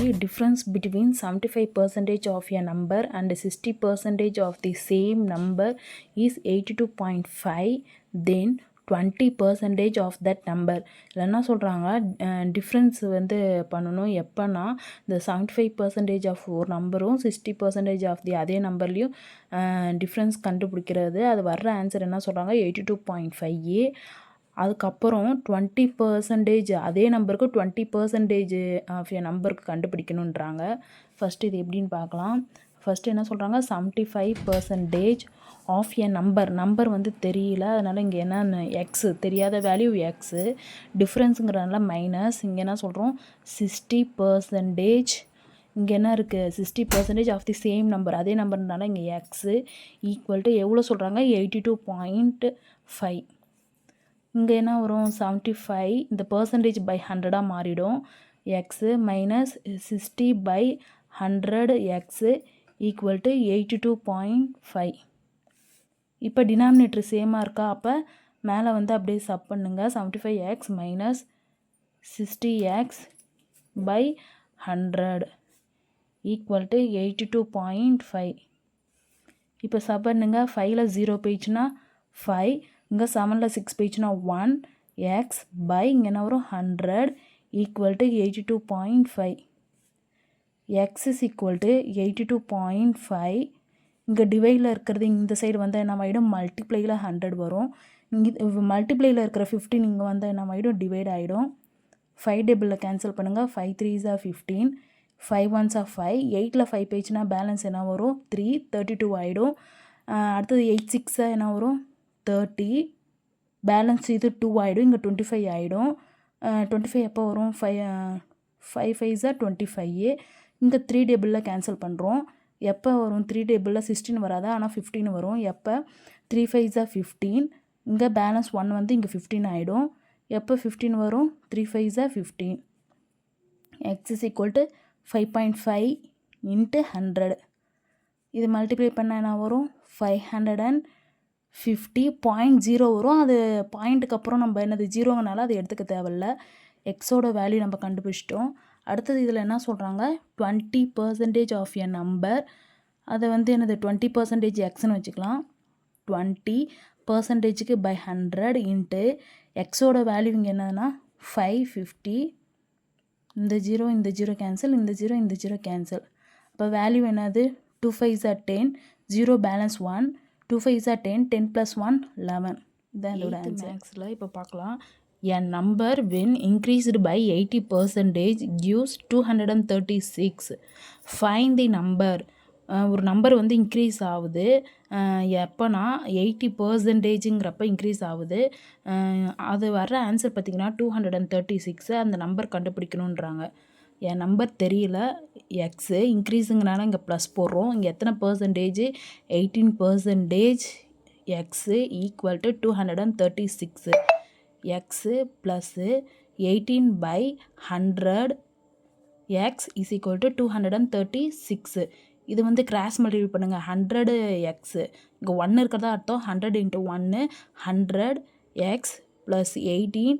the difference between 75% of a number and 60% of the same number is 82.5, then 20% of that number. இதில் என்ன சொல்கிறாங்க, difference வந்து பண்ணணும் எப்போனா இந்த 75% ஆஃப் ஒரு நம்பரும் 60% ஆஃப் தி அதே நம்பர்லேயும் டிஃப்ரென்ஸ் கண்டுபிடிக்கிறது. அது வர்ற ஆன்சர் என்ன சொல்கிறாங்க, 82.5. அதுக்கப்புறம் 20% அதே நம்பருக்கு 20% ஆஃப் எ நம்பருக்கு கண்டுபிடிக்கணுன்றாங்க. ஃபஸ்ட்டு இது எப்படின்னு பார்க்கலாம். ஃபஸ்ட்டு என்ன சொல்கிறாங்க, 75% ஆஃப் எ நம்பர் வந்து தெரியல, அதனால் இங்கே என்ன எக்ஸு தெரியாத வேல்யூ எக்ஸு, டிஃப்ரென்ஸுங்கிறதுனால மைனஸ். இங்கே என்ன சொல்கிறோம், 60%. இங்கே என்ன இருக்குது, 60% ஆஃப் தி சேம் நம்பர் அதே நம்பர்னால இங்கே எக்ஸு ஈக்குவல் டு எவ்வளோ சொல்கிறாங்க, 82.5. இங்கே என்ன வரும், 75 இந்த பர்சன்டேஜ் பை 100ஆக மாறிடும். X minus 60/100 x equal to 82.5. இப்போ டினாமினேட்டர் சேமாக இருக்கா, அப்போ மேலே வந்து அப்படியே சப் பண்ணுங்க. 75x minus 60x/100 equal to 82.5. இப்போ சப் பண்ணுங்க. 5ல் 0 போயிடுச்சுன்னா 5, இங்கே 7ல் 6 போயிடுச்சுன்னா 1, x பை இங்கே என்ன வரும் 100 equal to 82.5. X is equal to 82.5. இங்கே டிவைடில் இருக்கிறது இந்த சைடு வந்தால் என்ன ஆகிடும், மல்டிப்ளையில் 100 வரும். இங்கே மல்டிப்ளையில் இருக்கிற 15 இங்கே வந்தால் என்ன ஆகிடும், டிவைட் ஆகிடும். 5 டேபிளில் கேன்சல் பண்ணுங்கள். 5 3s are 15, 5 1s are 5. 8ல் 5 போயிடுச்சுன்னா பேலன்ஸ் என்ன வரும், 3, 32 ஆகிடும். அடுத்தது 8 6 என்ன வரும், 30. பேலன்ஸ் இது 2 ஆகிடும். இங்கே 25 ஆகிடும். 25 எப்போ வரும், 5 5s are 25. இங்கே 3 டேபிளில் கேன்சல் பண்ணுறோம். எப்போ வரும், 3 டேபிளில் 16 வராது, ஆனால் 15 வரும். எப்போ 3 5s are 15. இங்கே பேலன்ஸ் 1 வந்து இங்கே 15 ஆகிடும். எப்போ 15 வரும், 3 5s are 15. X is equal to 5.5 into 100. இது மல்டிப்ளை பண்ணால் என்ன வரும், 550.0 வரும். அது பாயிண்ட்டுக்கு அப்புறம் நம்ம என்னது ஜீரோங்கனால அது எடுத்துக்க தேவையில்ல. எக்ஸோட வேல்யூ நம்ம கண்டுபிடிச்சிட்டோம். அடுத்தது இதில் என்ன சொல்கிறாங்க, 20% ஆஃப் எ நம்பர், அதை வந்து என்னது 20% எக்ஸ்ன்னு வச்சுக்கலாம். 20%க்கு பை 100 இன்ட்டு எக்ஸோட வேல்யூ இங்கே என்னதுன்னா 550. இந்த 0 கேன்சல், இந்த 0 கேன்சல். அப்போ வேல்யூ என்னது, 2 5s are 10, 0 balance 1, 2 5s are 10, 10 + 1 11. இதான் இதோட ஆன்சர். மேக்ஸில் இப்போ பார்க்கலாம். A number when increased by 80% gives 236. Find the number. ஒரு நம்பர் வந்து இன்க்ரீஸ் ஆகுது எப்போனா 80%ங்கிறப்ப இன்க்ரீஸ் ஆகுது. அது வர்ற ஆன்சர் பார்த்திங்கன்னா 236. அந்த நம்பர் கண்டுபிடிக்கணுன்றாங்க. என் நம்பர் தெரியல, எக்ஸு இன்க்ரீஸுங்கனால இங்கே ப்ளஸ் போடுறோம். இங்கே எத்தனை percentage, 18%. X equal to 236. X plus 18/100 X is equal to 236. இது வந்து கிராஸ் மல்டிப்ளை பண்ணுங்கள். 100 எக்ஸு இங்கே 1 இருக்கிறதா அர்த்தம். 100 × 1 100 எக்ஸ் ப்ளஸ் 18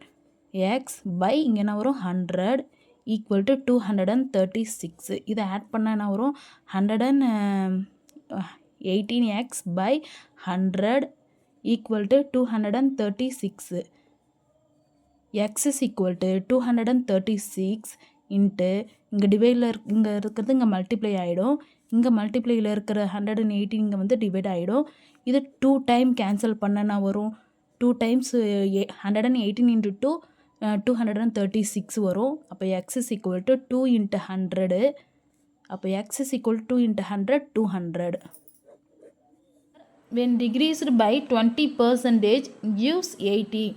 எக்ஸ் பை இங்கே என்ன வரும் 100 ஈக்குவல் டு 236. இதை ஆட் பண்ணால் என்ன வரும், 118 x by 100 equal to 236. X is equal to 236 into இங்கே டிவைடில் இங்கே இருக்கிறது இங்கே மல்டிப்ளை ஆகிடும். இங்கே மல்டிப்ளையில் இருக்கிற 118 இங்கே வந்து டிவைட் ஆகிடும். இது 2 டைம் கேன்சல் பண்ணனா வரும். 2 டைம்ஸ் 118 × 2 236 வரும். அப்போ எக்ஸ் இஸ் ஈக்குவல் டு 2 × 100. அப்போ X is equal 2 × 100 200. When decreased by 20% gives 80.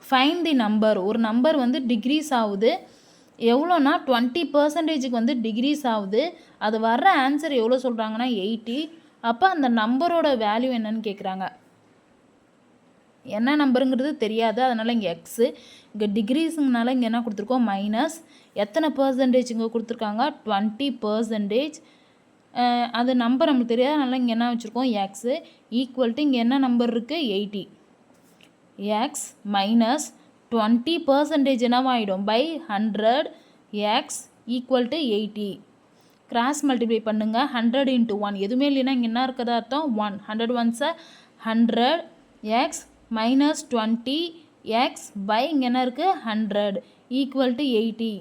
Find the number. ஒரு நம்பர் வந்து டிக்ரீஸ் ஆகுது எவ்வளோனா 20%க்கு வந்து டிக்ரீஸ் ஆகுது. அது வர்ற ஆன்சர் எவ்வளோ சொல்கிறாங்கன்னா 80. அப்போ அந்த நம்பரோட வேல்யூ என்னன்னு கேட்குறாங்க. என்ன நம்பருங்கிறது தெரியாது, அதனால் இங்கே எக்ஸு. இங்கே டிக்ரீஸுங்கனால இங்கே என்ன கொடுத்துருக்கோம், மைனஸ். எத்தனை பர்சன்டேஜ் இங்கே கொடுத்துருக்காங்க, 20%. அது நம்பர் நம்மளுக்கு தெரியாது, அதனால் இங்கே என்ன வச்சுருக்கோம், எக்ஸு ஈக்குவல் டு இங்கே என்ன நம்பர் இருக்குது, 80. எக்ஸ் மைனஸ் 20% என்னவாகிடும் by 100 x equal to 80. Cross multiply பண்ணுங்கள். 100 into 1 எதுவுமே இல்லைன்னா இங்கே என்ன இருக்கிறதா அர்த்தம் 1. 100 ones 100 x minus 20 x by இங்கே என்ன இருக்குது 100 ஈக்குவல் டு 80.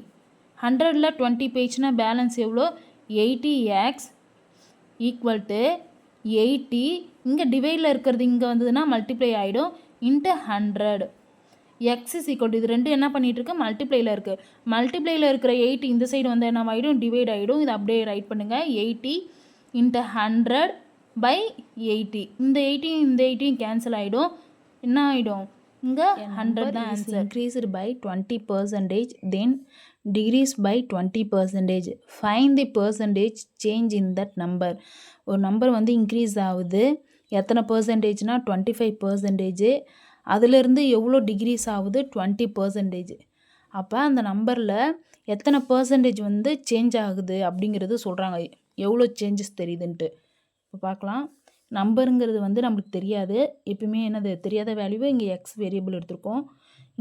100ல் 20 போயிடுச்சுன்னா பேலன்ஸ் எவ்வளோ 80 எக்ஸ் ஈக்குவல் டு 80. இங்கே டிவைடில் இருக்கிறது இங்கே வந்ததுன்னா மல்டிப்ளை ஆகிடும் into 100. X is equal to இது ரெண்டு என்ன பண்ணிகிட்டு இருக்கு மல்டிப்ளையில் இருக்குது. மல்டிப்ளையில் இருக்கிற 80 இந்த சைடு வந்து என்ன ஆகிடும் டிவைட் ஆகிடும். இது அப்படியே ரைட் பண்ணுங்கள் 80 இன்ட்டு 100 பை 80. இந்த 80 கேன்சல் ஆகிடும். என்ன ஆகிடும் இங்கே 100 தான் answer. Increased by 20% then decrease by 20%. Find the percentage change in that number. ஒரு நம்பர் வந்து இன்க்ரீஸ் ஆகுது எத்தனை பர்சன்டேஜ்னா 25%. அதிலிருந்து எவ்வளோ டிகிரிஸ் ஆகுது 20%. அப்போ அந்த நம்பரில் எத்தனை பர்சன்டேஜ் வந்து சேஞ்ச் ஆகுது அப்படிங்கிறது சொல்கிறாங்க. எவ்வளோ சேஞ்சஸ் தெரியுதுன்ட்டு இப்போ பார்க்கலாம். நம்பருங்கிறது வந்து நம்மளுக்கு தெரியாது. எப்பயுமே என்னது தெரியாத வேல்யூவை இங்கே எக்ஸ் வேரியபிள் எடுத்திருக்கோம்.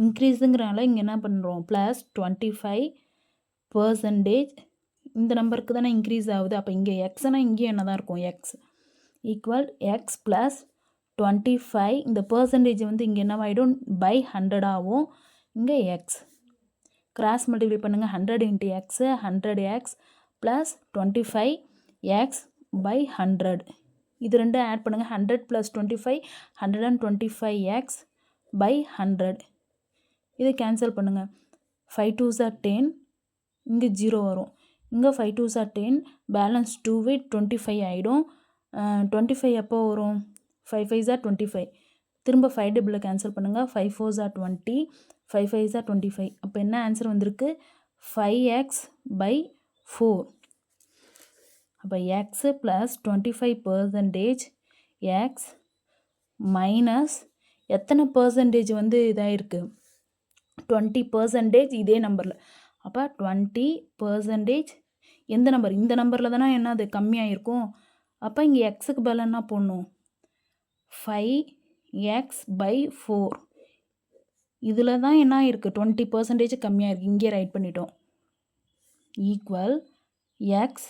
இன்க்ரீஸுங்கிறனால இங்கே என்ன பண்ணுறோம் ப்ளஸ் 25%. இந்த நம்பருக்கு தானே இன்க்ரீஸ் ஆகுது. அப்போ இங்கே எக்ஸ்னால் இங்கேயும் என்ன தான் இருக்கும் எக்ஸ் ஈக்குவல் எக்ஸ் ப்ளஸ் 25. இந்த பர்சன்டேஜ் வந்து இங்கே என்னவாயிடும் பை 100 ஆகும். இங்கே எக்ஸ் கிராஸ் மல்டிப்ளை பண்ணுங்கள். 100 into x 100 x plus 25 x by 100. இது ரெண்டும் ஆட் பண்ணுங்கள். 100 ப்ளஸ் 25 125 எக்ஸ் பை 100. இதை கேன்சல் பண்ணுங்கள். 5 2s are 10. இங்கே 0 வரும். இங்கே 5 2s are 10. பேலன்ஸ் 2 25 ஆகிடும். 25 எப்போ வரும் 5 5s are 25. திரும்ப 5 டபுளில் கேன்சல் பண்ணுங்கள். 5 4s are 20. 5 5s are 25. அப்போ என்ன ஆன்சர் வந்திருக்கு 5x by 4. அப்போ x ப்ளஸ் 25% x மைனஸ் எத்தனை பர்சன்டேஜ் வந்து இதாக இருக்குது 20% இதே நம்பரில். அப்போ 20% எந்த நம்பர் இந்த நம்பரில் தானே என்ன அது கம்மியாக இருக்கும். அப்போ இங்கே எக்ஸுக்கு பதில் என்ன போடணும் 5x by 4. இதில் தான் என்ன இருக்குது 20% கம்மியாக இருக்குது. இங்கே ரைட் பண்ணிட்டோம் ஈக்குவல் எக்ஸ்.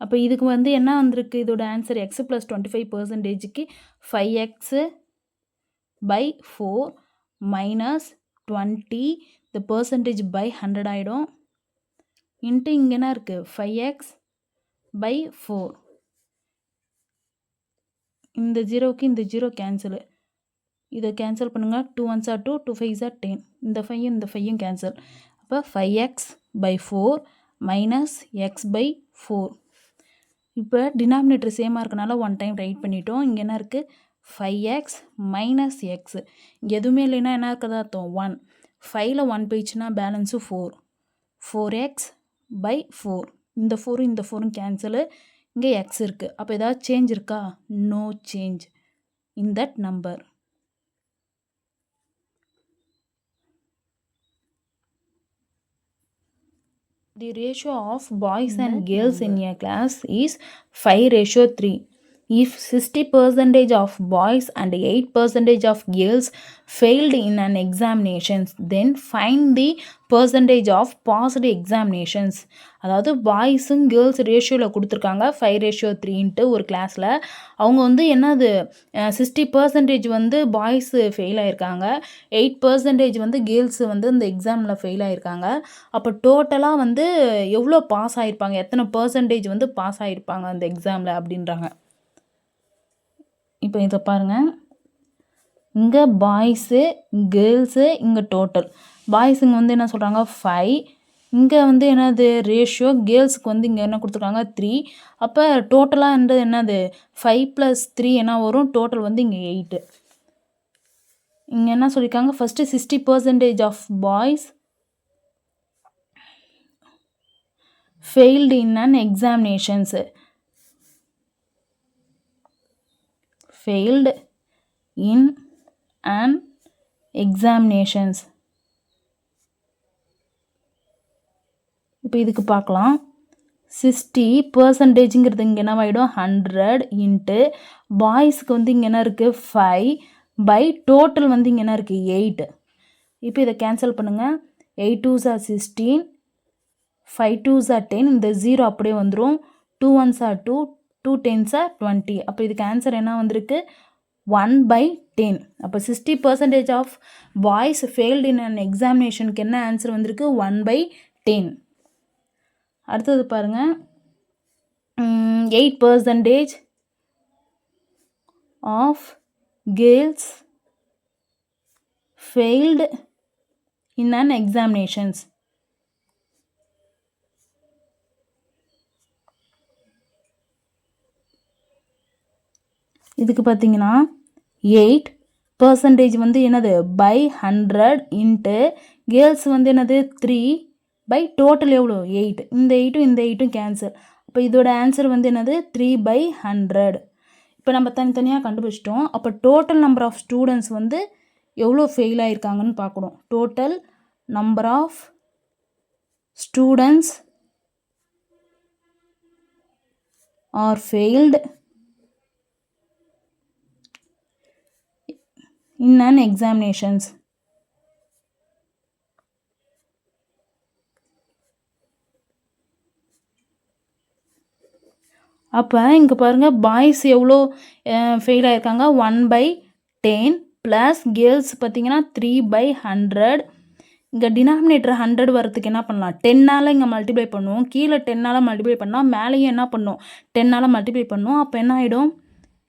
அப்போ இதுக்கு வந்து என்ன வந்திருக்கு இதோட ஆன்சர் எக்ஸ் ப்ளஸ் 25%க்கு 5x by 4 மைனஸ் 20 இந்த பர்சன்டேஜ் பை 100 ஆகிடும். இன்ட்டு இங்கே என்ன இருக்குது 5x by 4. இந்த ஜீரோவுக்கு இந்த ஜீரோ கேன்சலு. இதை கேன்சல் பண்ணுங்கள். 2 1s are 2 2 5s are 10. இந்த 5 இந்த 5 கேன்சல். அப்போ 5x by 4 minus X by 4. இப்போ டினாமினேட்டர் சேமாக இருக்கனால ஒன் டைம் ரைட் பண்ணிட்டோம். இங்கே என்ன இருக்குது 5x மைனஸ் எக்ஸ். இங்கே எதுவுமே இல்லைன்னா என்ன இருக்கதா அர்த்தம் 1. 5ல் 1 போயிடுச்சுன்னா பேலன்ஸு 4. 4x by 4. இந்த 4 இந்த 4 கேன்சலு. இங்கே எக்ஸ் இருக்குது. அப்போ ஏதாவது சேஞ்ச் இருக்கா no change in that number. The ratio of boys and girls in a class is 5:3. If 60% of boys and 8% of girls failed in an examinations, then find the percentage of passed examinations. அதாவது பாய்ஸும் girls ரேஷியோவில் கொடுத்துருக்காங்க 5:3 ஒரு கிளாஸில். அவங்க வந்து என்னது 60% வந்து boys fail ஆகிருக்காங்க, 8% வந்து கேர்ள்ஸ் வந்து இந்த எக்ஸாமில் ஃபெயில் ஆகிருக்காங்க. அப்போ டோட்டலாக வந்து எவ்வளோ பாஸ் ஆகிருப்பாங்க, எத்தனை பர்சன்டேஜ் வந்து பாஸ் ஆகிருப்பாங்க அந்த எக்ஸாமில் அப்படின்றாங்க. இப்போ இதை பாருங்கள். இங்கே பாய்ஸு கேர்ள்ஸு இங்கே டோட்டல். பாய்ஸுங்க வந்து என்ன சொல்கிறாங்க 5. இங்கே வந்து என்னது ரேஷியோ கேர்ள்ஸுக்கு வந்து இங்கே என்ன கொடுத்துருக்காங்க 3. அப்போ டோட்டலாக என்னது 5 + 3 என்ன வரும் டோட்டல் வந்து இங்கே 8. இங்கே என்ன சொல்லியிருக்காங்க first 60% of boys failed in an examinations. failed in an examinations. இப்போ இதுக்கு பார்க்கலாம். 60%ங்கிறது இங்கே என்ன ஆகிடும் 100 இன்ட்டு பாய்ஸுக்கு வந்து இங்கே என்ன இருக்குது 5 பை டோட்டல் வந்து இங்கே என்ன இருக்குது 8. இப்போ இதை கேன்சல் பண்ணுங்கள். 8 2s are 16 5 2s are 10, இந்த 0 அப்படியே வந்துடும். 2 1s are 2, 2 10s are 20. அப்போ இதுக்கு ஆன்சர் என்ன வந்திருக்கு? 1/10. அப்போ 60% of boys failed in an எக்ஸாமினேஷனுக்கு என்ன ஆன்சர் வந்திருக்கு? 1/10. அடுத்தது பாருங்கள், 8% of girls failed in an examinations. இதுக்கு பார்த்தீங்கன்னா 8% வந்து என்னது? பை 100 இன்ட்டு கேர்ள்ஸ் வந்து என்னது? 3 பை டோட்டல் எவ்வளோ? 8. இந்த 8ம் இந்த 8ம் கேன்சல். அப்போ இதோட ஆன்சர் வந்து என்னது? 3/100. இப்போ நம்ம தனித்தனியாக கண்டுபிடிச்சிட்டோம். அப்போ டோட்டல் நம்பர் ஆஃப் ஸ்டூடெண்ட்ஸ் வந்து எவ்வளோ ஃபெயில் ஆகிருக்காங்கன்னு பார்க்கணும். Total number of students are failed in an examinations. அப்போ இங்கே பாருங்கள், பாய்ஸ் எவ்வளோ ஃபெயில் ஆகிருக்காங்க? 1/10 ப்ளஸ் கேர்ள்ஸ் பார்த்தீங்கன்னா 3/100. இங்கே டினாமினேட்டர் 100 வரத்துக்கு என்ன பண்ணலாம்? 10ஆல் இங்கே மல்டிப்ளை பண்ணுவோம். கீழே 10ஆல் மல்டிப்ளை பண்ணால் மேலேயும் என்ன பண்ணும்? 10ஆல் மல்டிப்ளை பண்ணும். அப்போ என்ன ஆகிடும்?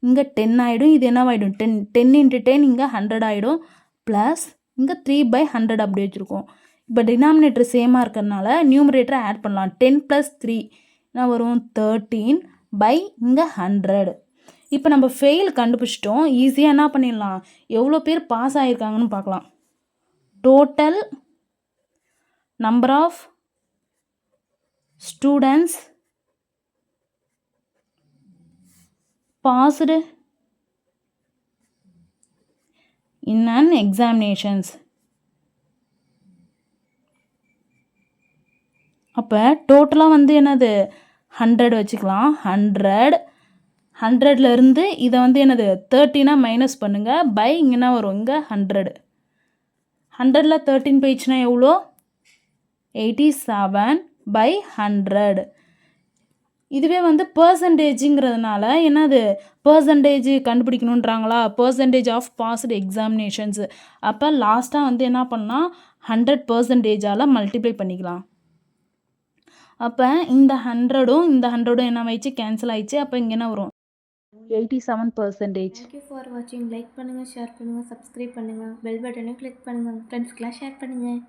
இங்கே 10 ஆகிடும். இது என்னவாகிடும்? 10 இன்ட்டு 10 இங்கே 100 ஆகிடும். ப்ளஸ் இங்கே 3/100 அப்படி வச்சுருக்கோம். இப்போ டினாமினேட்டர் சேமாக இருக்கிறதுனால நியூமரேட்டரை ஆட் பண்ணலாம். 10 + 3 என்ன வரும்? 13 பை இங்கே 100. இப்போ நம்ம ஃபெயில் கண்டுபிடிச்சிட்டோம். ஈஸியாக என்ன பண்ணிடலாம்? எவ்வளோ பேர் பாஸ் ஆகிருக்காங்கன்னு பார்க்கலாம். Total number of students passed in an examinations. அப்போ டோட்டலாக வந்து என்னது? 100 வச்சுக்கலாம். 100லேருந்து இதை வந்து என்னது? 13 மைனஸ் பண்ணுங்கள். பை இங்கே என்ன வரும்? இங்கே 100. 100ல் 13 போயிடுச்சுன்னா எவ்வளோ? 87/100. இதுவே வந்து பர்சன்டேஜுங்கிறதுனால என்னது? பர்சன்டேஜ் கண்டுபிடிக்கணுன்றாங்களா? Percentage of passed examinations. அப்போ லாஸ்ட்டாக வந்து என்ன பண்ணால் 100%ஆல் மல்டிப்ளை பண்ணிக்கலாம். அப்போ இந்த 100ம் இந்த 100ம் என்ன ஆயிடுச்சு? கேன்சல் ஆயிடுச்சு. அப்போ இங்கே என்ன வரும்? 87%. தேங்க்யூ ஃபார் வாட்சிங். லைக் பண்ணுங்கள், ஷேர் பண்ணுங்கள், சப்ஸ்கிரைப் பண்ணுங்கள், பெல் பட்டனை கிளிக் பண்ணுங்கள், ஃப்ரெண்ட்ஸ்க்கெலாம் ஷேர் பண்ணுங்கள்.